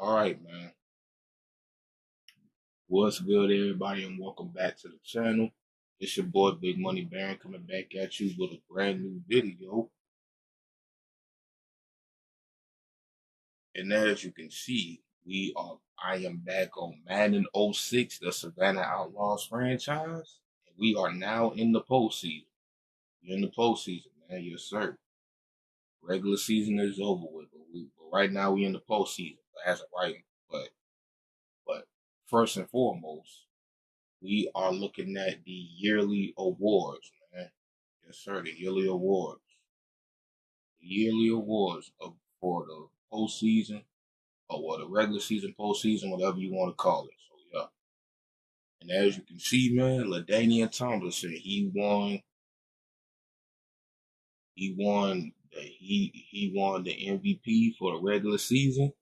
All right, man. What's good, everybody, and welcome back to the channel. It's your boy Big Money Baron coming back at you with a brand new video. And as you can see, I am back on Madden 06, the Savannah Outlaws franchise. And we are now in the postseason. We're in the postseason, man. Yes, sir. Regular season is over with, but right now we in the postseason. As of right, but first and foremost, we are looking at the yearly awards, man. Yes, sir, the yearly awards. The yearly awards for the postseason, or what, the regular season, postseason, whatever you want to call it. So, yeah. And as you can see, man, LaDainian Tomlinson, he won the MVP for the regular season.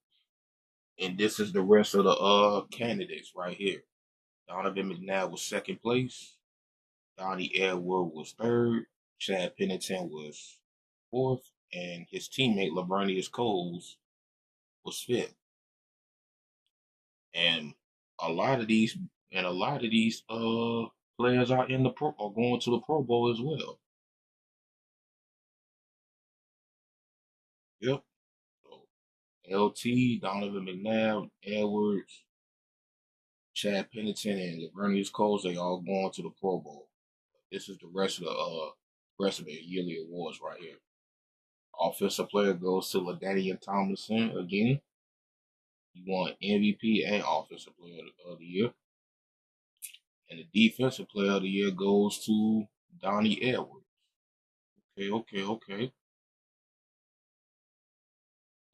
And this is the rest of the candidates right here. Donovan McNabb was second place. Donnie Edward was third. Chad Pennington was fourth, and his teammate Lavernius Coles was fifth. And a lot of these players are going to the Pro Bowl as well. Yep. So LT, Donovan McNabb, Edwards, Chad Pennington, and Lavernius Coles, they all going to the Pro Bowl. This is the rest of the yearly awards right here. Offensive player goes to LaDainian Tomlinson again. He won MVP and Offensive Player of the Year. And the Defensive Player of the Year goes to Donnie Edwards. Okay.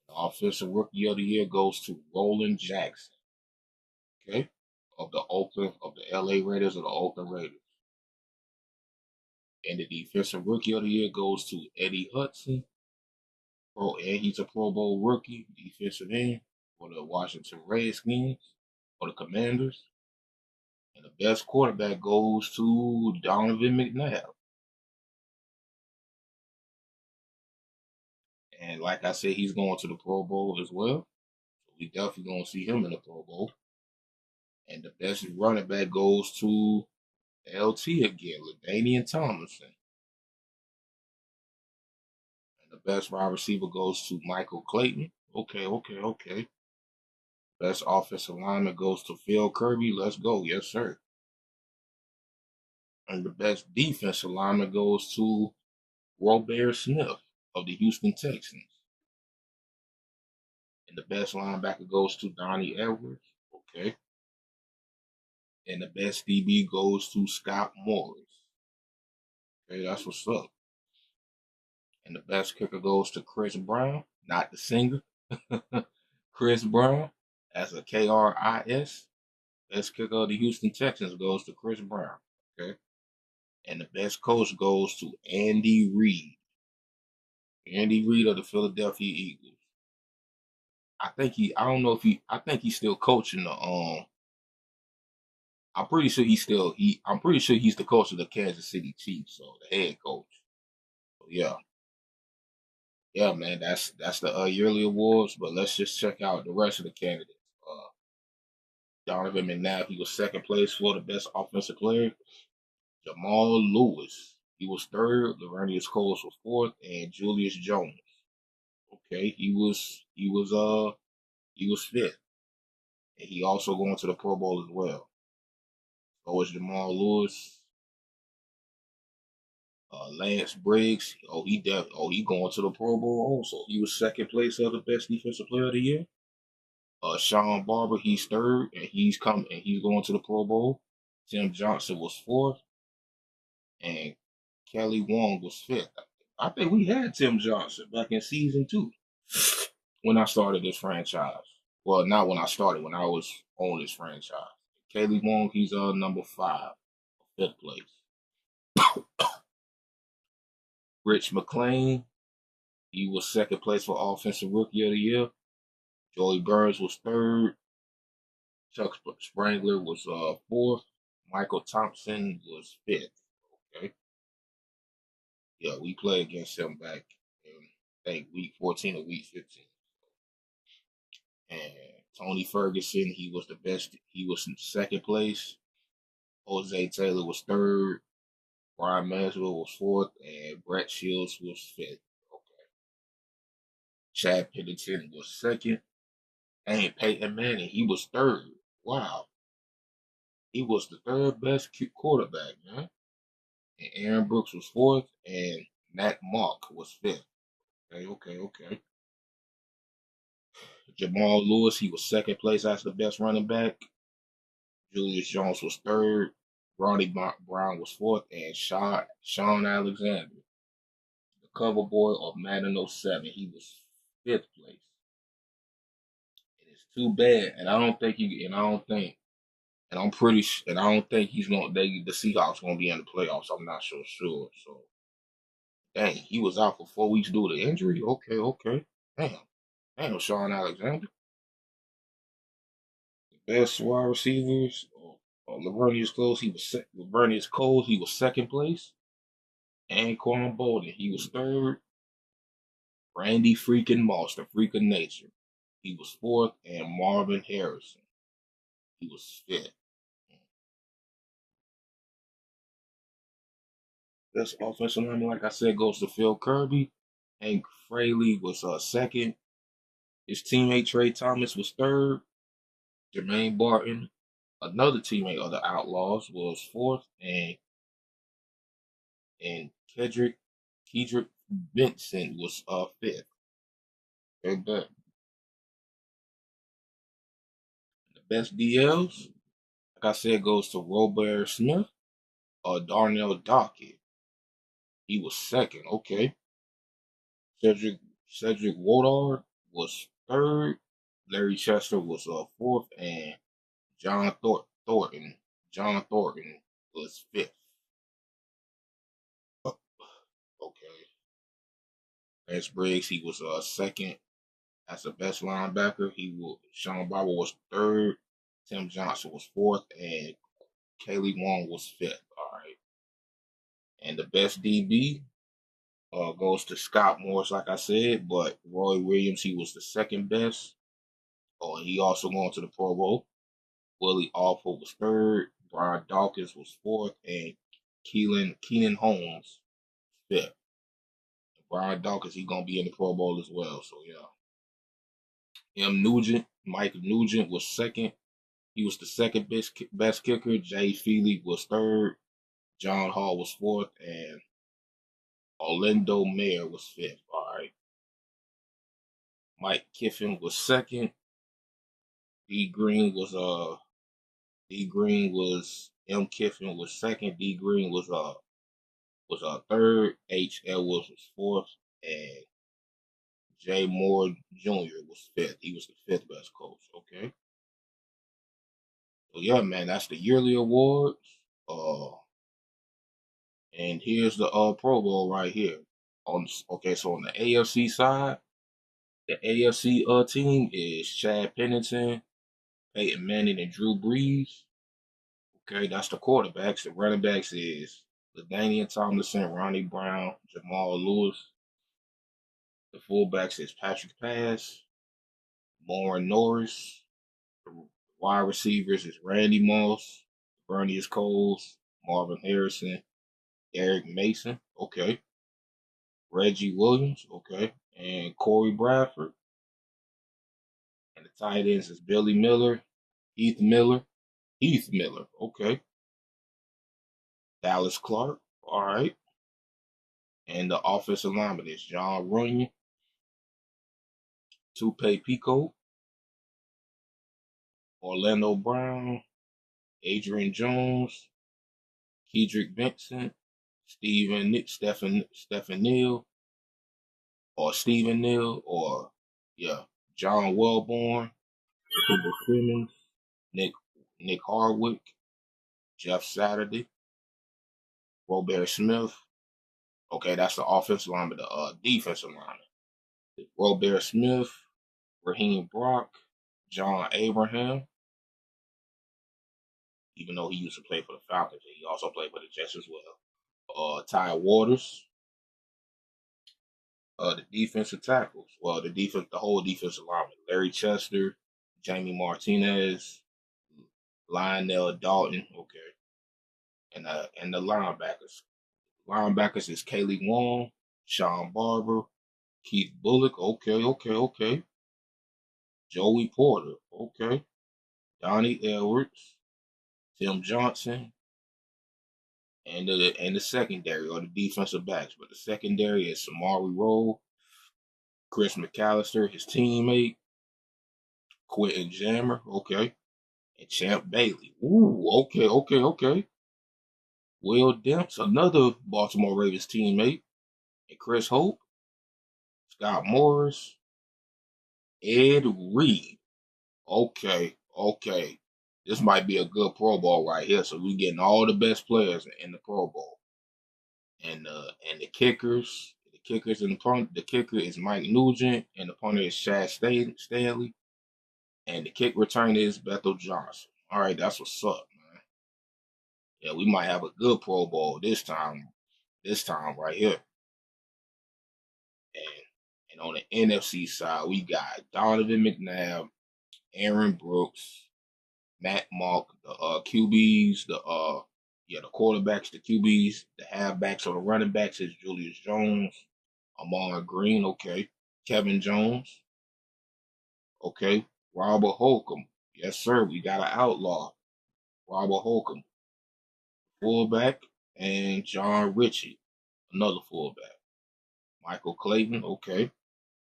The Offensive Rookie of the Year goes to Roland Jackson. Okay, of the LA Raiders, of the Oakland Raiders. And the Defensive Rookie of the Year goes to Eddie Hudson. And he's a Pro Bowl rookie, defensive end for the Washington Redskins, for the Commanders. And the best quarterback goes to Donovan McNabb. And like I said, he's going to the Pro Bowl as well. So we definitely going to see him in the Pro Bowl. And the best running back goes to LT again, LaDainian Tomlinson. And the best wide receiver goes to Michael Clayton. Okay. Best offensive lineman goes to Phil Kirby. Let's go. Yes, sir. And the best defensive lineman goes to Robert Smith of the Houston Texans. And the best linebacker goes to Donnie Edwards. Okay. And the best DB goes to Scott Morris. Okay, that's what's up. And the best kicker goes to Chris Brown, not the singer. Chris Brown, as a KRIS. Best kicker of the Houston Texans goes to Chris Brown. Okay. And the best coach goes to Andy Reid. Andy Reid of the Philadelphia Eagles. I think he's still coaching the I'm pretty sure he's the coach of the Kansas City Chiefs, so the head coach. So yeah. Yeah, man, that's the yearly awards, but let's just check out the rest of the candidates. Uh Donovan McNabb, he was second place for the best offensive player. Jamal Lewis, he was third. Lavernius Coles was fourth, and Julius Jones. Okay, he was fifth, and he also going to the Pro Bowl as well. So was Jamal Lewis. Lance Briggs, he going to the Pro Bowl also. He was second place of the best defensive player of the year. Sean Barber, he's third, and he's going to the Pro Bowl. Tim Johnson was fourth, and Kelly Wong was fifth. I think we had Tim Johnson back in season 2 when I started this franchise. Well, not when I started, when I was on this franchise. Kelly Wong, he's number 5, fifth place. Rich McClain, he was second place for Offensive Rookie of the Year. Joey Burns was third. Chuck Sprangler was fourth. Michael Thompson was fifth. Okay. Yeah, we played against him back in, I think, week 14 or week 15. And Tony Ferguson, he was the best. He was in second place. Jose Taylor was third. Brian Maxwell was fourth, and Brett Shields was fifth. Okay. Chad Pennington was second, and Peyton Manning, he was third. Wow, he was the third best quarterback, man. And Aaron Brooks was fourth, and Matt Mark was fifth. Okay, okay, okay. Jamal Lewis, he was second place as the best running back. Julius Jones was third. Ronnie Brown was fourth, and Sean Alexander, the cover boy of Madden '07, he was fifth place. And it's too bad, and I don't think he, and I don't think, and I'm pretty, and I don't think he's gonna. The Seahawks gonna be in the playoffs. I'm not so sure. So, dang, he was out for 4 weeks due to injury. Okay, okay, damn, damn, Sean Alexander, the best wide receivers. Lavernius Close, he was Lavernius Cole, he was second place. Anquan Bolden, he was third. Randy freaking Moss, the freak of nature, he was fourth, and Marvin Harrison, he was fifth. This offensive lineman, like I said, goes to Phil Kirby. Hank Fraley was second. His teammate Trey Thomas was third. Jermaine Barton, another teammate of the Outlaws, was fourth, and Kedrick Benson was fifth. Okay, but the best DLs, like I said, goes to Robert Smith or Darnell Dockett. He was second. Okay. Cedric Woodard was third. Larry Chester was fourth, and John Thornton was fifth. Okay. Lance Briggs, he was second as the best linebacker. Sean Barber was third. Tim Johnson was fourth, and Kaylee Wong was fifth. All right. And the best DB goes to Scott Morris, like I said, but Roy Williams, he was the second best. Oh, he also going to the Pro Bowl. Willie Alford was third. Brian Dawkins was fourth, and Keenan Holmes fifth. Brian Dawkins, he gonna be in the Pro Bowl as well. So yeah. Mike Nugent was second. He was the second best kicker. Jay Feely was third. John Hall was fourth, and Orlando Mayer was fifth. All right. Mike Kiffin was second. D Green was M Kiffin was second. D Green was third. H Edwards was fourth, and Jay Moore Jr. was fifth. He was the fifth best coach. Okay. So yeah, man, that's the yearly awards. Uh, and here's the Pro Bowl right here. So on the AFC side, the AFC team is Chad Pennington, Peyton Manning, and Drew Brees. Okay, that's the quarterbacks. The running backs is LaDainian Tomlinson, Ronnie Brown, Jamal Lewis. The fullbacks is Patrick Pass, Lauren Norris. The wide receivers is Randy Moss, Bernius Coles, Marvin Harrison, Eric Mason. Okay. Reggie Williams. Okay. And Corey Bradford. And the tight ends is Billy Miller, Heath Miller. Heath Miller. Okay. Dallas Clark. All right. And the offensive lineman is John Runyon, Tupe Pico, Orlando Brown, Adrian Jones, Kedrick Benson, Stephen Neal, or Stephen Neal, or John Wellborn, Cooper Simmons, Nick Nick Hardwick, Jeff Saturday, Robert Smith. Okay, that's the offensive lineman. The defensive lineman: Robert Smith, Raheem Brock, John Abraham. Even though he used to play for the Falcons, he also played for the Jets as well. Ty Waters, the defensive tackles. Well, the whole defensive lineman: Larry Chester, Jamie Martinez, Lionel Dalton, okay, and the linebackers. Linebackers is Kaylee Wong, Sean Barber, Keith Bullock, okay. Joey Porter, okay. Donnie Edwards, Tim Johnson, and the secondary or the defensive backs. But the secondary is Samari Rowe, Chris McAllister, his teammate, Quentin Jammer, okay, and Champ Bailey. Ooh, okay. Will Demps, another Baltimore Ravens teammate, and Chris Hope, Scott Morris, Ed Reed. Okay. This might be a good Pro Bowl right here. So we getting all the best players in the Pro Bowl. And the kickers, and the kicker is Mike Nugent, and the punter is Shad Stanley, and the kick returner is Bethel Johnson. All right, that's what's up, man. Yeah, we might have a good Pro Bowl this time. This time right here. And on the NFC side, we got Donovan McNabb, Aaron Brooks, Matt Mark, the QBs, the quarterbacks, the QBs, the halfbacks or the running backs is Julius Jones, Amon Green, okay. Kevin Jones, okay. Robert Holcomb, yes sir, we got an outlaw. Robert Holcomb, fullback, and John Ritchie, another fullback. Michael Clayton, okay.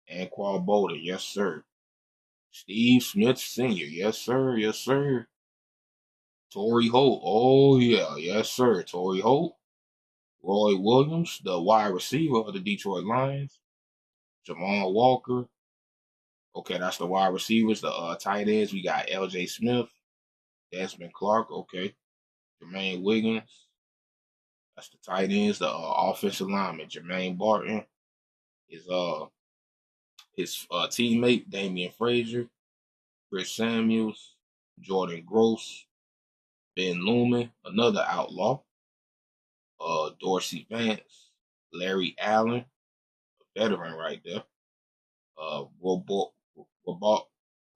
And Qual Bolden, yes sir. Steve Smith Sr., yes sir. Torrey Holt, oh yeah, yes sir. Torrey Holt. Roy Williams, the wide receiver of the Detroit Lions. Jamal Walker. Okay, that's the wide receivers. The tight ends, we got L.J. Smith, Desmond Clark. Okay, Jermaine Wiggins. That's the tight ends. The offensive lineman, Jermaine Barton. His teammate, Damian Frazier. Chris Samuels. Jordan Gross. Ben Lumen, another outlaw. Dorsey Vance. Larry Allen, a veteran right there. Robo,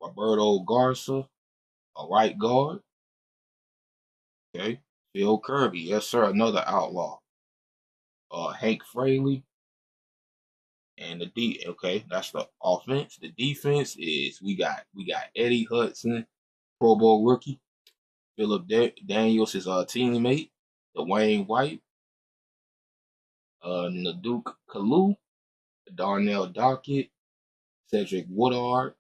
Roberto Garza, a right guard. Okay. Phil Kirby, yes sir, another outlaw. Hank Fraley, and okay, that's the offense. The defense is we got Eddie Hudson, Pro Bowl rookie. Philip Daniels, his teammate. Dwayne White, Naduk Kalu, Darnell Dockett, Cedric Woodard,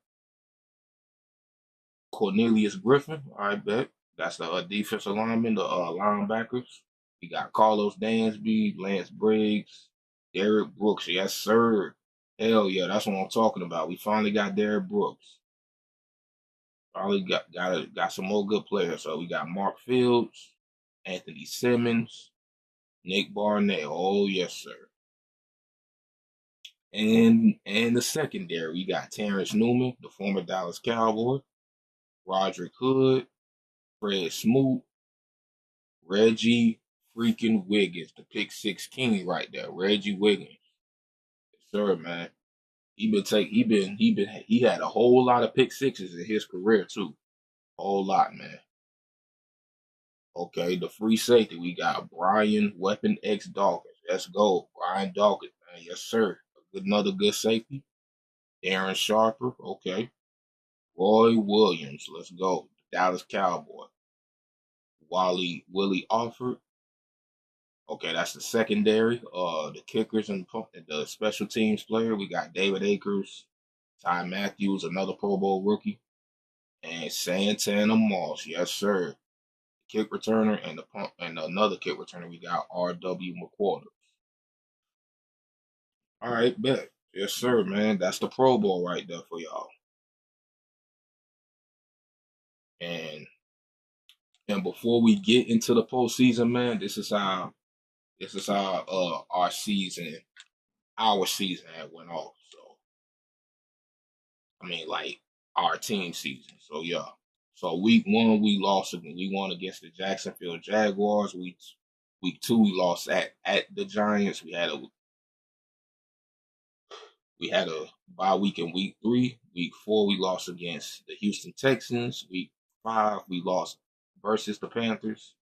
Cornelius Griffin. I bet that's the defensive lineman, the linebackers. We got Carlos Dansby, Lance Briggs, Derek Brooks. Yes, sir. Hell yeah, that's what I'm talking about. We finally got Derek Brooks. Finally got some more good players. So we got Mark Fields, Anthony Simmons, Nick Barnett. Oh yes, sir. And the secondary, we got Terrence Newman, the former Dallas Cowboy, Roderick Hood, Fred Smoot, Reggie freaking Wiggins, the pick six king right there. Reggie Wiggins. Yes, sir, man. He had a whole lot of pick sixes in his career too. A whole lot, man. Okay, the free safety, we got Brian Weapon X Dawkins. Let's go. Brian Dawkins, man. Yes, sir. Another good safety. Aaron Sharper, okay. Roy Williams, let's go. Dallas Cowboy. Willie Alford. Okay, that's the secondary. The kickers and the special teams player. We got David Akers, Ty Matthews, another Pro Bowl rookie, and Santana Moss. Yes, sir. Kick returner and the pump and another kick returner. We got R.W. McQuarter. All right, bet. Yes, sir, man. That's the Pro Bowl right there for y'all. And and before we get into the postseason, man, this is how our season had went off. So I mean, like our team season. So yeah. So week one we lost. We won against the Jacksonville Jaguars. Week two we lost at the Giants. We had We had a bye week in week 3. Week 4, we lost against the Houston Texans. Week 5, we lost versus the Panthers.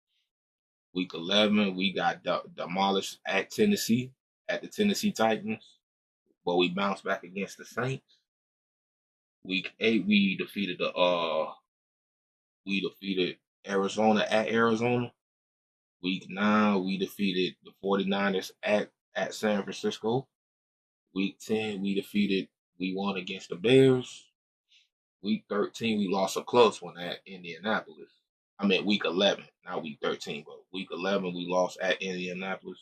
Week 11, we got demolished at Tennessee, at the Tennessee Titans, but we bounced back against the Saints. Week 8, we defeated Arizona at Arizona. Week 9, we defeated the 49ers at San Francisco. Week 10, we won against the Bears. Week 13, we lost a close one at Indianapolis. I mean, week 11, not week 13, but week 11, we lost at Indianapolis.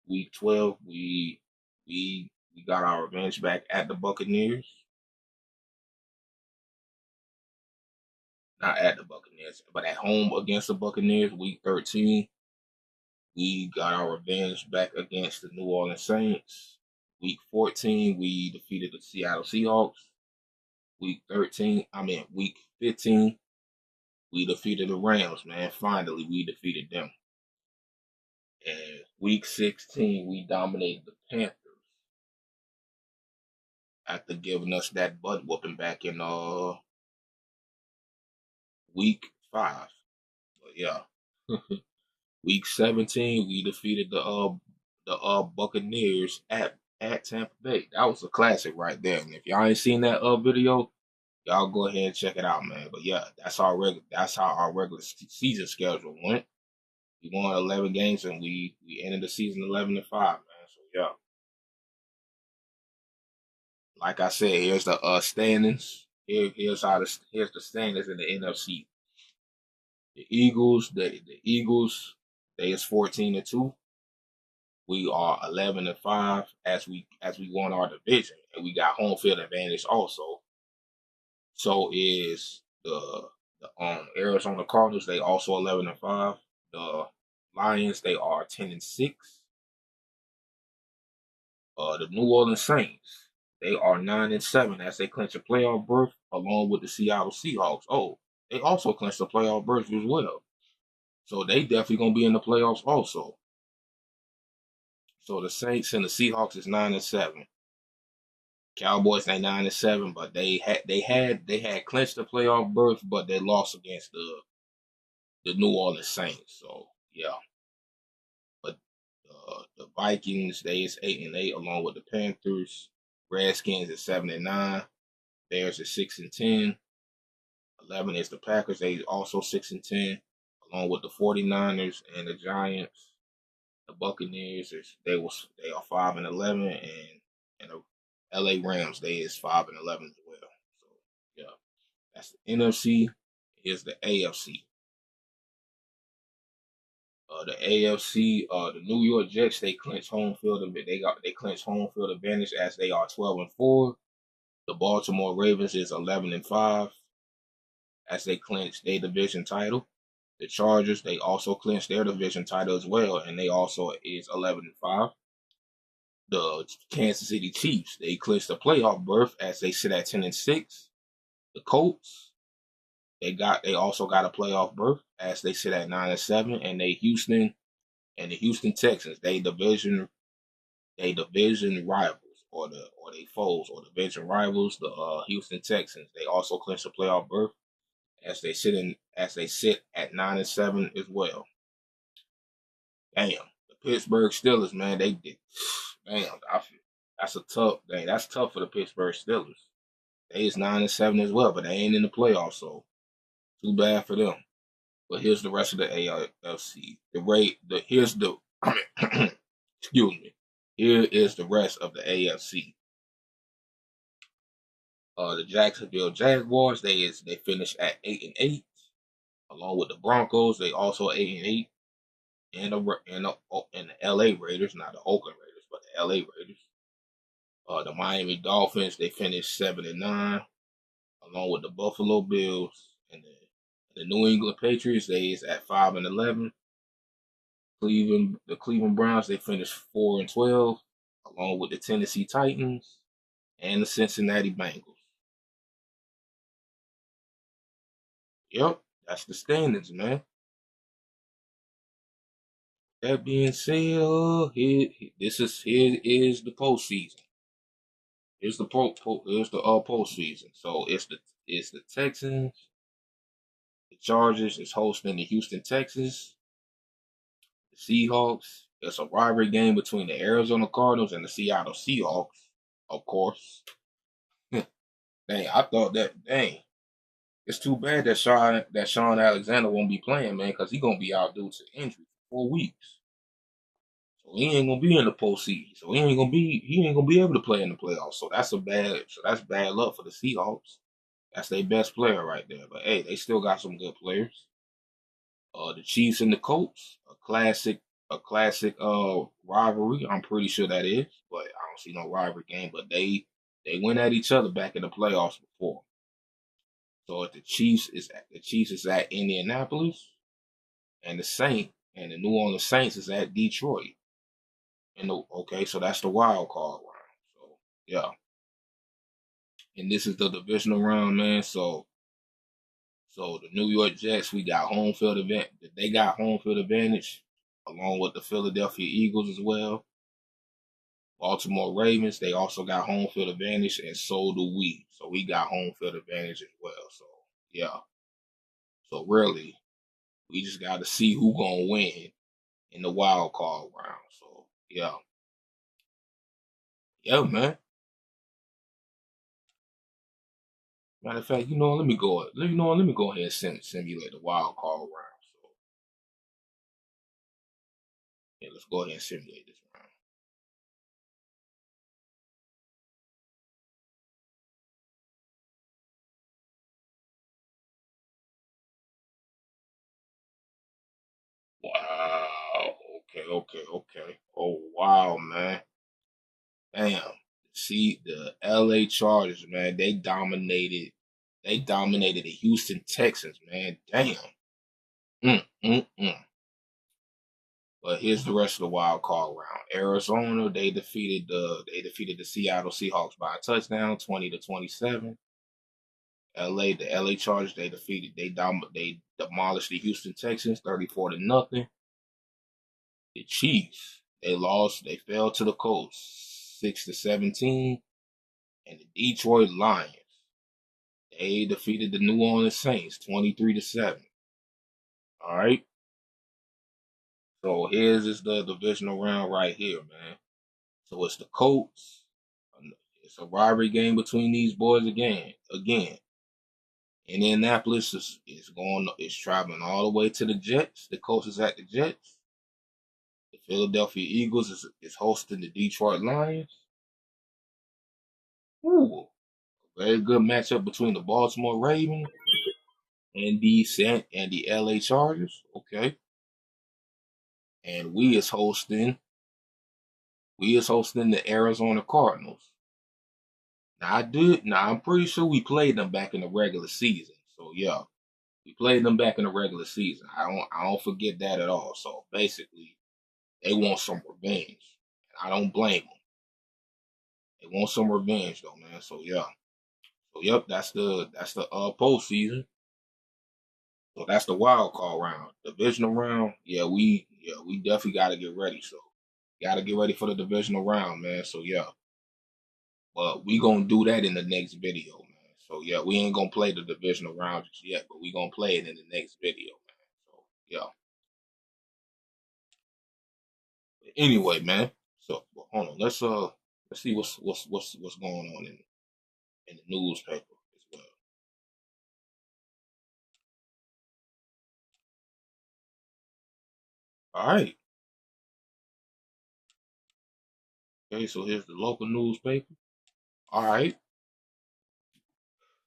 Week 12, we got our revenge back at the Buccaneers. Not at the Buccaneers, but at home against the Buccaneers. Week 13, we got our revenge back against the New Orleans Saints. Week 14, we defeated the Seattle Seahawks. Week 15, we defeated the Rams, man. Finally, we defeated them. And week 16, we dominated the Panthers after giving us that butt whooping back in week 5. But yeah. Week 17, we defeated the Buccaneers at Tampa Bay. That was a classic right there. And if y'all ain't seen that video, y'all go ahead and check it out, man. But yeah, that's how our regular season schedule went. We won 11 games and we ended the season 11-5, man. So yeah, like I said, here's the standings. Here's the standings in the NFC. The Eagles, they is 14-2. We are 11-5 as we won our division, and we got home field advantage also. So is the Arizona Cardinals. They also 11-5. The Lions, they are 10-6. The New Orleans Saints, they are 9-7 as they clinch a playoff berth along with the Seattle Seahawks. Oh, they also clinched a playoff berth as well. So they definitely gonna be in the playoffs also. So the Saints and the Seahawks is 9-7. Cowboys they 9-7, but they had clinched the playoff berth, but they lost against the New Orleans Saints. So yeah, but the Vikings they is 8-8 along with the Panthers. Redskins is 7-9. Bears is 6-10. 11 is the Packers. They also 6-10, along with the 49ers and the Giants. The Buccaneers they are 5-11, and the LA Rams they is 5-11 as well. So yeah, that's the NFC. Here's the AFC. The AFC, the New York Jets they clinch home field. They clinch home field advantage as they are 12-4. The Baltimore Ravens is 11-5 as they clinch their division title. The Chargers they also clinched their division title as well, and they also is 11-5. The Kansas City Chiefs they clinched the playoff berth as they sit at 10-6. The Colts they also got a playoff berth as they sit at 9-7, and the Houston Texans they division rivals or they foes or division rivals. The Houston Texans they also clinched the playoff berth as they sit at 9-7 as well. Damn, the Pittsburgh Steelers, man, they did. Damn, that's a tough thing. That's tough for the Pittsburgh Steelers. They is 9-7 as well, but they ain't in the playoffs, so too bad for them. But here's the rest of the AFC. Excuse me. Here is the rest of the AFC. The Jacksonville Jaguars, they finished at 8-8, along with the Broncos. They also 8-8, and the LA Raiders, not the Oakland Raiders, but the LA Raiders. The Miami Dolphins, they finished 7-9, along with the Buffalo Bills, and the New England Patriots, they is at 5-11. The Cleveland Browns, they finished 4-12, along with the Tennessee Titans and the Cincinnati Bengals. Yep, that's the standings, man. That being said, here is the postseason. Here's the postseason. So it's the Texans, the Chargers is hosting the Houston Texans, the Seahawks. It's a rivalry game between the Arizona Cardinals and the Seattle Seahawks, of course. Dang, I thought that. Dang, it's too bad that Sean Alexander won't be playing, man, because he gonna be out due to injury for 4 weeks. So he ain't gonna be in the postseason. So he ain't gonna be able to play in the playoffs. So that's bad luck for the Seahawks. That's their best player right there. But hey, they still got some good players. The Chiefs and the Colts, a classic rivalry. I'm pretty sure that is, but I don't see no rivalry game. But they went at each other back in the playoffs before. So if the Chiefs is at Indianapolis, and the New Orleans Saints is at Detroit. Okay, so that's the wild card round. So yeah, and this is the divisional round, man. So the New York Jets, we got home field event. They got home field advantage, along with the Philadelphia Eagles as well. Baltimore Ravens, they also got home field advantage, and so do we. So we got home field advantage as well. So yeah. So really, we just got to see who gonna win in the wild card round. So yeah, yeah, man. Matter of fact, let me go. Let me go ahead and simulate the wild card round. So yeah, let's go ahead and simulate this round. Wow. Okay. Okay. Okay. Oh wow, man. Damn. See the L.A. Chargers, man. They dominated. They dominated the Houston Texans, man. Damn. Mm. But here's the rest of the wild card round. Arizona, they defeated the Seattle Seahawks by a touchdown, 20-27. The LA Chargers, they demolished the Houston Texans, 34-0. The Chiefs, they fell to the Colts, 6-17. And the Detroit Lions, they defeated the New Orleans Saints, 23-7. All right. So here's is the divisional round right here, man. So it's the Colts. It's a rivalry game between these boys again. Indianapolis is traveling all the way to the Jets. The Colts is at the Jets. The Philadelphia Eagles is hosting the Detroit Lions. Ooh, very good matchup between the Baltimore Ravens and the LA Chargers. Okay. And we is hosting the Arizona Cardinals. Now I'm pretty sure we played them back in the regular season. So yeah, we played them back in the regular season. I don't forget that at all. So basically, they want some revenge. I don't blame them. They want some revenge though, man. So yeah. So yep, that's the postseason. So that's the wild card round. Divisional round, yeah, we definitely gotta get ready. So gotta get ready for the divisional round, man. So yeah. But we gonna do that in the next video, man. So yeah, we ain't gonna play the divisional round just yet, but we gonna play it in the next video, man. So yeah. Anyway, man. So hold on, let's see what's going on in the newspaper as well. All right. Okay, so here's the local newspaper. All right.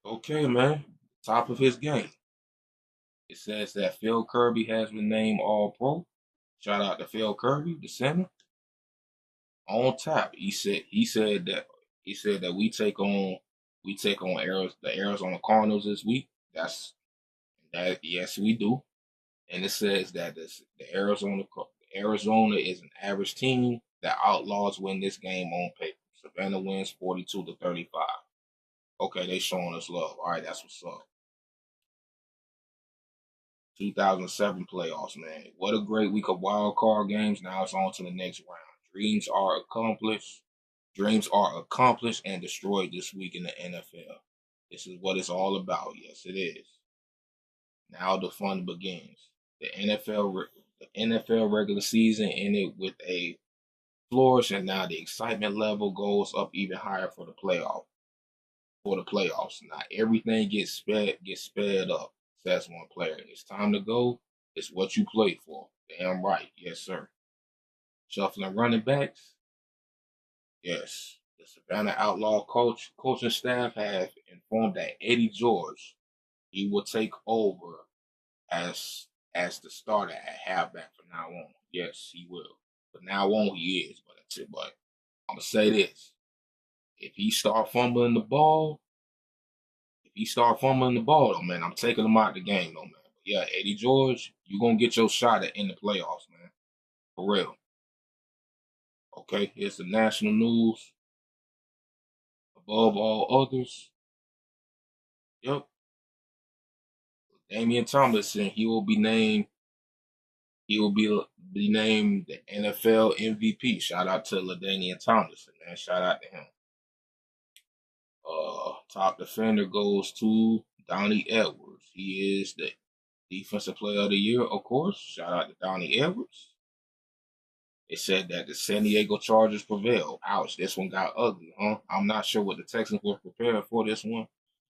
Okay, man. Top of his game. It says that Phil Kirby has been named All Pro. Shout out to Phil Kirby, the center. On top, he said that we take on the Arizona Cardinals this week. Yes we do. And it says that Arizona is an average team. The Outlaws win this game on paper. Savannah wins 42-35. Okay, they showing us love. All right, that's what's up. 2007 playoffs, man. What a great week of wild card games. Now it's on to the next round. Dreams are accomplished. Dreams are accomplished and destroyed this week in the NFL. This is what it's all about. Yes, it is. Now the fun begins. The NFL regular season ended with a flourish, and now the excitement level goes up even higher for the playoff. For the playoffs, now everything gets sped up. Says one player. It's time to go. It's what you play for. Damn right. Yes, sir. Shuffling running backs. Yes. The Savannah Outlaw coaching staff have informed that Eddie George he will take over as the starter at halfback from now on. Yes, he will. From now on, he is. But that's it. But I'm gonna say this: if he start fumbling the ball, though, man, I'm taking him out of the game, though, man. But yeah, Eddie George, you gonna get your shot at in the playoffs, man. For real. Okay, here's the national news. Above all others, yep, Damian Tomlinson. He will be named. He will be named the NFL MVP. Shout out to LaDainian Tomlinson, man. Shout out to him. Top defender goes to Donnie Edwards. He is the defensive player of the year, of course. Shout out to Donnie Edwards. It said that the San Diego Chargers prevailed. Ouch, this one got ugly, huh? I'm not sure what the Texans were prepared for this one.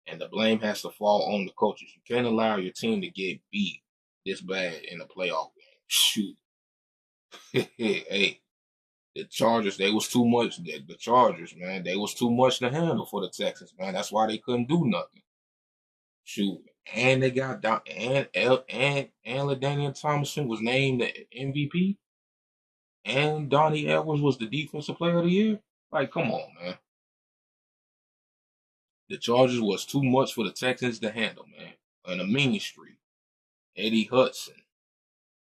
And the blame has to fall on the coaches. You can't allow your team to get beat this bad in a playoff game. Shoot. Hey, the Chargers, they was too much. The Chargers, man, they was too much to handle for the Texans, man. That's why they couldn't do nothing. Shoot. And they got down and LaDainian Thompson was named the MVP. And Donnie Edwards was the defensive player of the year. Like, come on, man. The Chargers was too much for the Texans to handle, man. On a mean streak. Eddie Hudson,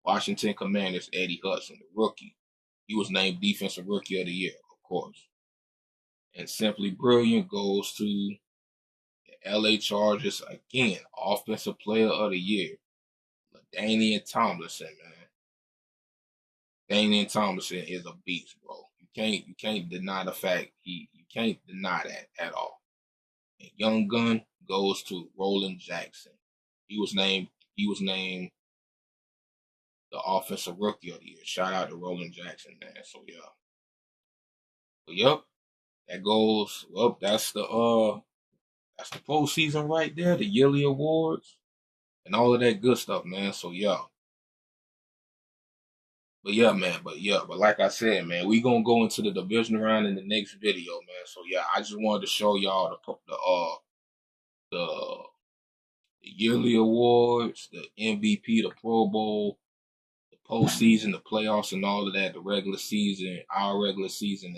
Washington Commanders, Eddie Hudson, the rookie. He was named Defensive Rookie of the Year, of course. And Simply Brilliant goes to the LA Chargers again, Offensive Player of the Year. LaDainian Tomlinson, man. Damian Tomlinson is a beast, bro. You can't deny the fact you can't deny that at all. And Young Gun goes to Roland Jackson. He was named the offensive rookie of the year. Shout out to Roland Jackson, man. So yeah. But yep, that goes that's the postseason right there, the yearly awards and all of that good stuff, man. So yeah. But yeah, man. But like I said, man, we gonna go into the division round in the next video, man. So yeah, I just wanted to show y'all the yearly awards, the MVP, the Pro Bowl, the postseason, the playoffs, and all of that, the regular season, our regular season,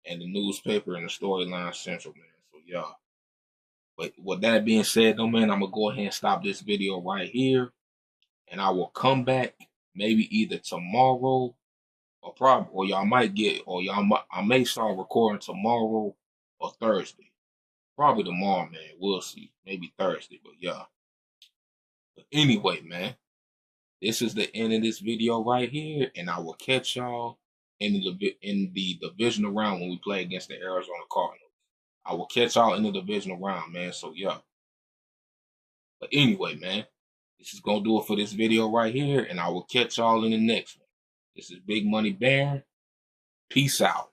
and the newspaper and the storyline central, man. So yeah. But with that being said, though, man, I'm gonna go ahead and stop this video right here, and I will come back maybe either tomorrow or y'all might get, I may start recording tomorrow or Thursday. Probably tomorrow, man. We'll see. Maybe Thursday, but yeah. But anyway, man, this is the end of this video right here, and I will catch y'all in the divisional round when we play against the Arizona Cardinals. I will catch y'all in the divisional round, man. So yeah. But anyway, man, this is gonna do it for this video right here, and I will catch y'all in the next one. This is Big Money Baron. Peace out.